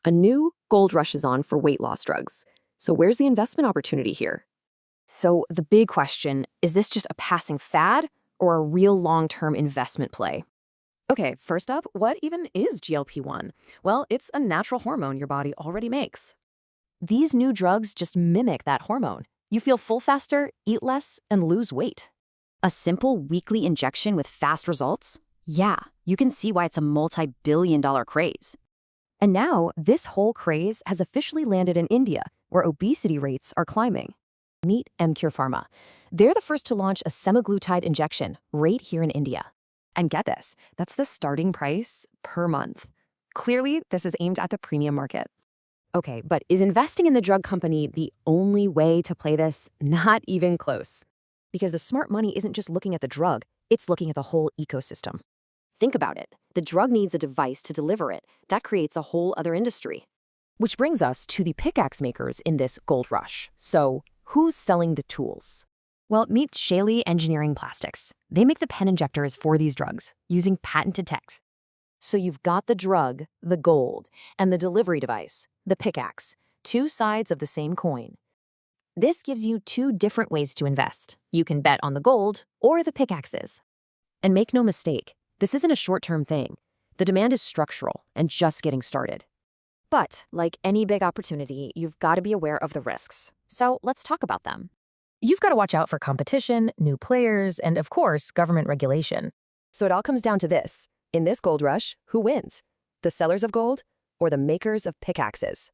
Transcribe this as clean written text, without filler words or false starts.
A new gold rush is on for weight loss drugs. So where's the investment opportunity here? So the big question, is this just a passing fad or a real long-term investment play? Okay, first up, what even is GLP-1? Well, it's a natural hormone your body already makes. These new drugs just mimic that hormone. You feel full faster, eat less, and lose weight. A simple weekly injection with fast results? Yeah, you can see why it's a multi-billion-dollar craze. And now, this whole craze has officially landed in India, where obesity rates are climbing. Meet Emcure Pharma. They're the first to launch a semaglutide injection right here in India. And get this, that's the starting price per month. Clearly, this is aimed at the premium market. Okay, but is investing in the drug company the only way to play this? Not even close. Because the smart money isn't just looking at the drug, it's looking at the whole ecosystem. Think about it. The drug needs a device to deliver it. That creates a whole other industry. Which brings us to the pickaxe makers in this gold rush. So, who's selling the tools? Well, meet Shaley Engineering Plastics. They make the pen injectors for these drugs using patented tech. So you've got the drug, the gold, and the delivery device, the pickaxe, two sides of the same coin. This gives you two different ways to invest. You can bet on the gold or the pickaxes. And make no mistake, this isn't a short-term thing. The demand is structural and just getting started. But like any big opportunity, you've got to be aware of the risks. So let's talk about them. You've got to watch out for competition, new players, and of course, government regulation. So it all comes down to this. In this gold rush, who wins? The sellers of gold or the makers of pickaxes?